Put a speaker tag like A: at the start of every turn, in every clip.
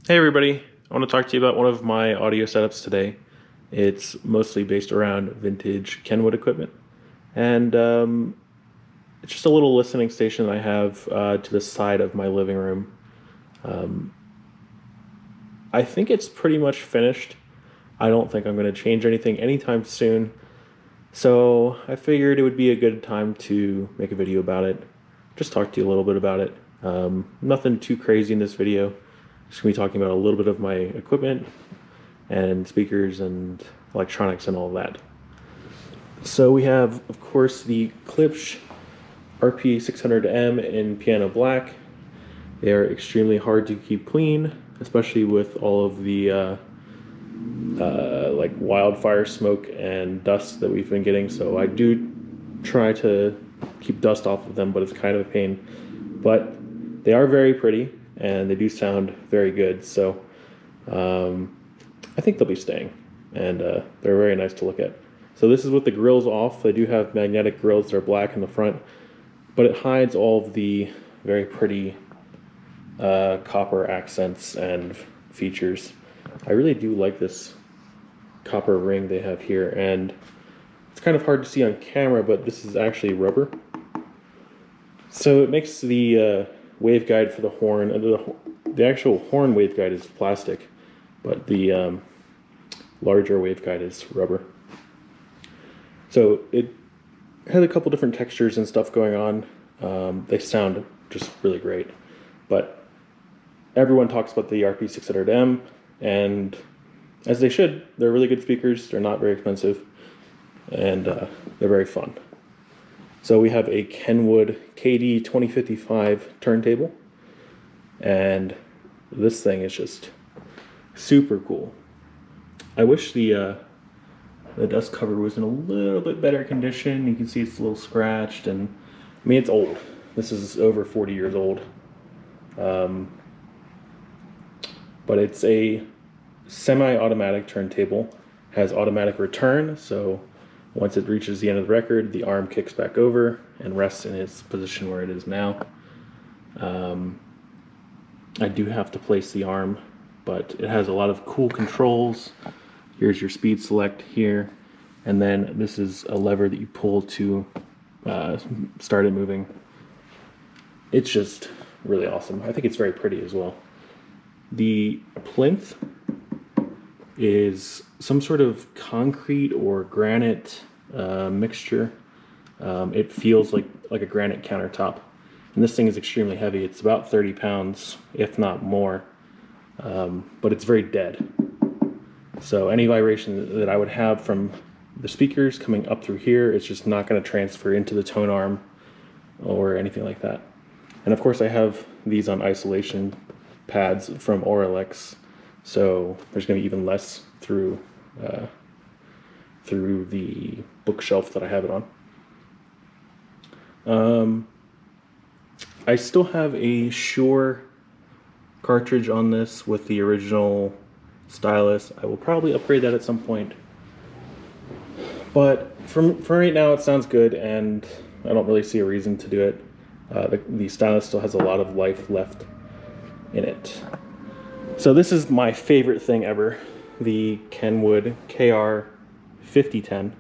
A: Hey everybody, I want to talk to you about one of my audio setups today. It's mostly based around vintage Kenwood equipment, and it's just a little listening station that I have to the side of my living room. I think it's pretty much finished. I don't think I'm going to change anything anytime soon, so I figured it would be a good time to make a video about it, just talk to you a little bit about it. Nothing too crazy in this video. Just going to be talking about a little bit of my equipment and speakers and electronics and all that. So we have, of course, the Klipsch RP600-M in piano black. They are extremely hard to keep clean, especially with all of the like wildfire smoke and dust that we've been getting. So I do try to keep dust off of them, but it's kind of a pain. But they are very pretty, and they do sound very good, so I think they'll be staying, and they're very nice to look at. So this is with the grills off. They do have magnetic grills that are black in the front, but it hides all of the very pretty copper accents and features. I really do like this copper ring they have here, and it's kind of hard to see on camera, but this is actually rubber. So it makes the waveguide for the horn, the actual horn waveguide is plastic, but the larger waveguide is rubber. So it has a couple different textures and stuff going on. They sound just really great, but everyone talks about the RP600-M, and as they should. They're really good speakers. They're not very expensive, and they're very fun. So we have a Kenwood KD 2055 turntable, and this thing is just super cool. I wish the dust cover was in a little bit better condition. You can see it's a little scratched, and I mean, it's old. This is over 40 years old. But it's a semi-automatic turntable, has automatic return, so once it reaches the end of the record, the arm kicks back over and rests in its position where it is now. I do have to place the arm, but it has a lot of cool controls. Here's your speed select here, and then this is a lever that you pull to start it moving. It's just really awesome. I think it's very pretty as well. The plinth is some sort of concrete or granite mixture. It feels like a granite countertop, and this thing is extremely heavy. It's about 30 pounds, if not more, but it's very dead. So any vibration that I would have from the speakers coming up through here, it's just not going to transfer into the tone arm or anything like that. And of course I have these on isolation pads from Oralex, so there's going to be even less through the bookshelf that I have it on. I still have a Shure cartridge on this with the original stylus. I will probably upgrade that at some point, but for right now it sounds good, and I don't really see a reason to do it. The stylus still has a lot of life left in it. So this is my favorite thing ever, the Kenwood KR5010,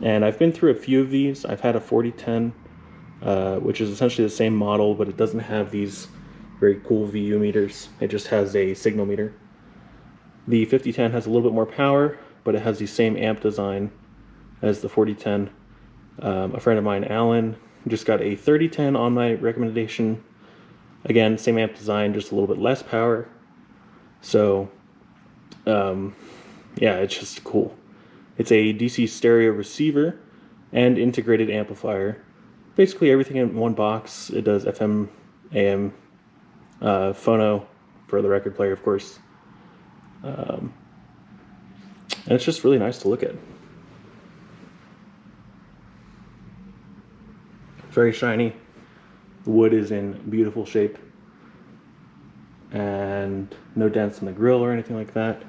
A: and I've been through a few of these. I've had a 4010, which is essentially the same model, but it doesn't have these very cool VU meters. It just has a signal meter. The 5010 has a little bit more power, but it has the same amp design as the 4010. A friend of mine, Alan, just got a 3010 on my recommendation. Again, same amp design, just a little bit less power. So, yeah, it's just cool. It's a DC stereo receiver and integrated amplifier. Basically everything in one box. It does FM, AM, phono for the record player, of course. And it's just really nice to look at. Very shiny. The wood is in beautiful shape, and no dents in the grill or anything like that.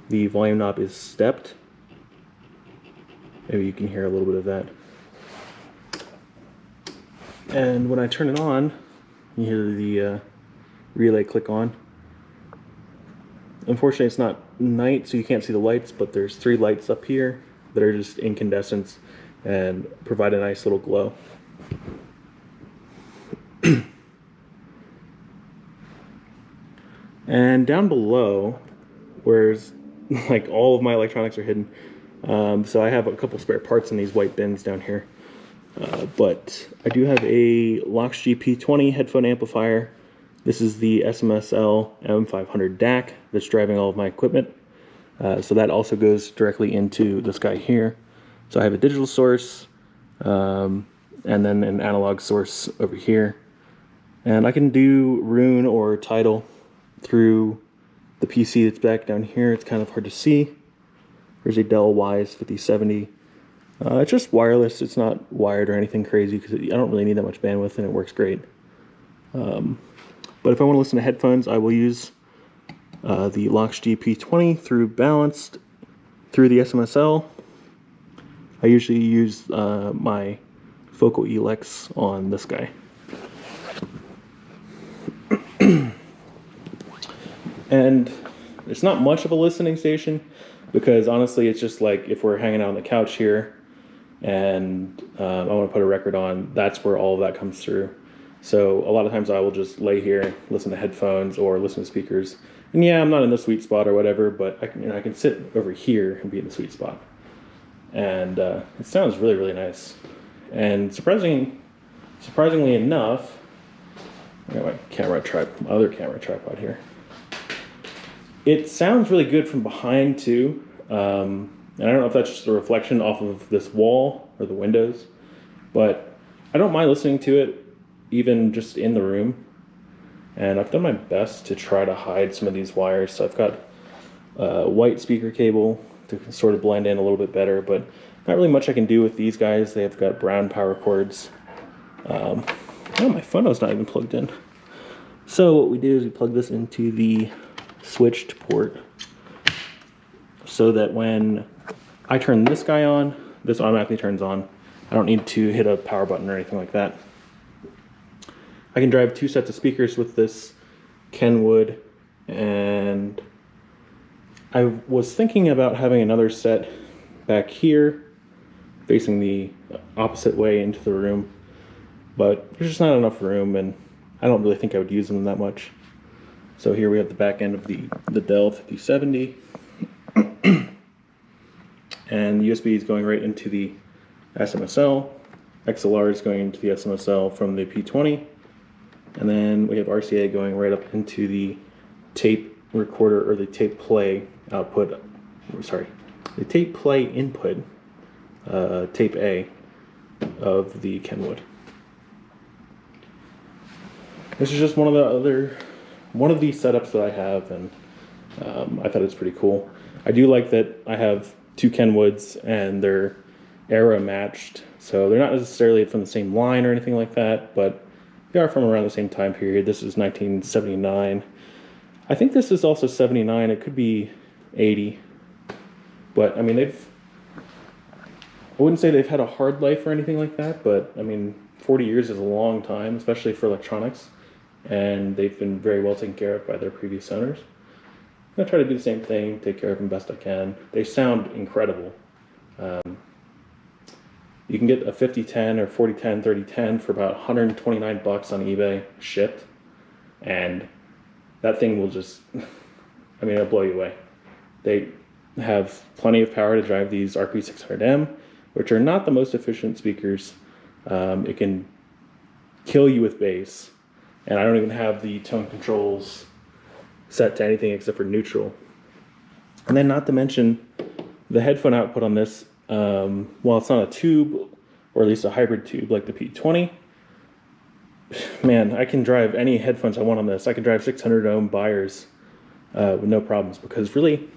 A: The volume knob is stepped. Maybe you can hear a little bit of that. And when I turn it on, you hear the relay click on. Unfortunately, it's not night, so you can't see the lights, but there's 3 lights up here that are just incandescents and provide a nice little glow. And down below, where's like all of my electronics are hidden, so I have a couple spare parts in these white bins down here. But I do have a Klipsch P20 headphone amplifier. This is the SMSL M500 DAC that's driving all of my equipment. So that also goes directly into this guy here. So I have a digital source, and then an analog source over here. And I can do Roon or Tidal through the PC that's back down here. It's kind of hard to see. There's a Dell Wise 5070. It's just wireless. It's not wired or anything crazy because I don't really need that much bandwidth, and it works great. But if I want to listen to headphones, I will use the Klipsch P20 through balanced through the SMSL. I usually use my Focal Elex on this guy. And it's not much of a listening station because honestly it's just like if we're hanging out on the couch here and I want to put a record on, that's where all of that comes through. So a lot of times I will just lay here, listen to headphones or listen to speakers. And yeah, I'm not in the sweet spot or whatever, but I can sit over here and be in the sweet spot. And it sounds really, really nice. And surprisingly enough, I got my other camera tripod here. It sounds really good from behind too. And I don't know if that's just a reflection off of this wall or the windows, but I don't mind listening to it even just in the room. And I've done my best to try to hide some of these wires. So I've got a white speaker cable to sort of blend in a little bit better, but not really much I can do with these guys. They've got brown power cords. Oh, my phono's not even plugged in. So what we do is we plug this into the switched port so that when I turn this guy on, this automatically turns on. I don't need to hit a power button or anything like that. I can drive 2 sets of speakers with this Kenwood, and I was thinking about having another set back here facing the opposite way into the room, but there's just not enough room and I don't really think I would use them that much. So here we have the back end of the Dell 5070, and the USB is going right into the SMSL. XLR is going into the SMSL from the P20, and then we have RCA going right up into the tape recorder or the tape play output. Sorry, the tape play input, tape A of the Kenwood. This is just one of these setups that I have, and I thought it's pretty cool. I do like that I have 2 Kenwoods and they're era matched, so they're not necessarily from the same line or anything like that, but they are from around the same time period. This is 1979. I think this is also 79. It could be 80, but I mean I wouldn't say they've had a hard life or anything like that, but I mean 40 years is a long time, especially for electronics. And they've been very well taken care of by their previous owners. I'm going to try to do the same thing, take care of them best I can. They sound incredible. You can get a 5010 or 4010, 3010 for about 129 bucks on eBay, shipped. And that thing will just, I mean, it'll blow you away. They have plenty of power to drive these RP600-M, which are not the most efficient speakers. It can kill you with bass. And I don't even have the tone controls set to anything except for neutral. And then not to mention the headphone output on this, while it's not a tube, or at least a hybrid tube like the P20, man, I can drive any headphones I want on this. I can drive 600 ohm Beyers with no problems, because really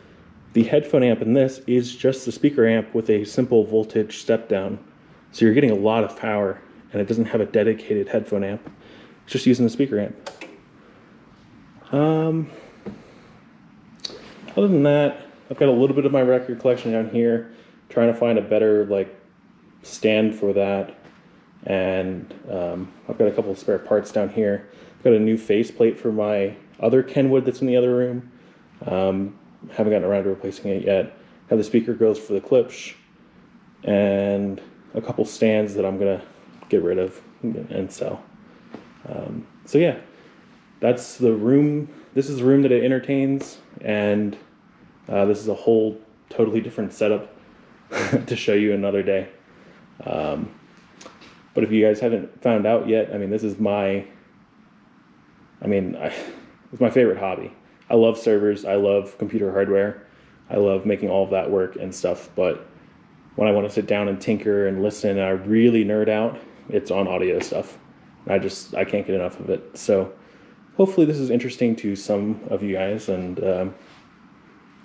A: the headphone amp in this is just the speaker amp with a simple voltage step down. So you're getting a lot of power, and it doesn't have a dedicated headphone amp. It's just using the speaker amp. Other than that, I've got a little bit of my record collection down here, trying to find a better stand for that. And I've got a couple of spare parts down here. I've got a new faceplate for my other Kenwood that's in the other room. Haven't gotten around to replacing it yet. Have the speaker grills for the Klipsch, and a couple stands that I'm gonna get rid of and sell. So yeah, that's the room. This is the room that it entertains, and this is a whole totally different setup to show you another day. But if you guys haven't found out yet, I mean, this is my, it's my favorite hobby. I love servers. I love computer hardware. I love making all of that work and stuff. But when I want to sit down and tinker and listen and I really nerd out, it's on audio stuff. I can't get enough of it. So hopefully this is interesting to some of you guys. And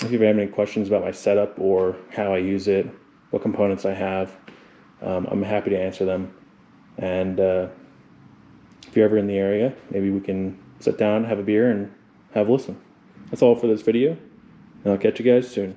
A: if you have any questions about my setup or how I use it, what components I have, I'm happy to answer them. And if you're ever in the area, maybe we can sit down, have a beer, and have a listen. That's all for this video, and I'll catch you guys soon.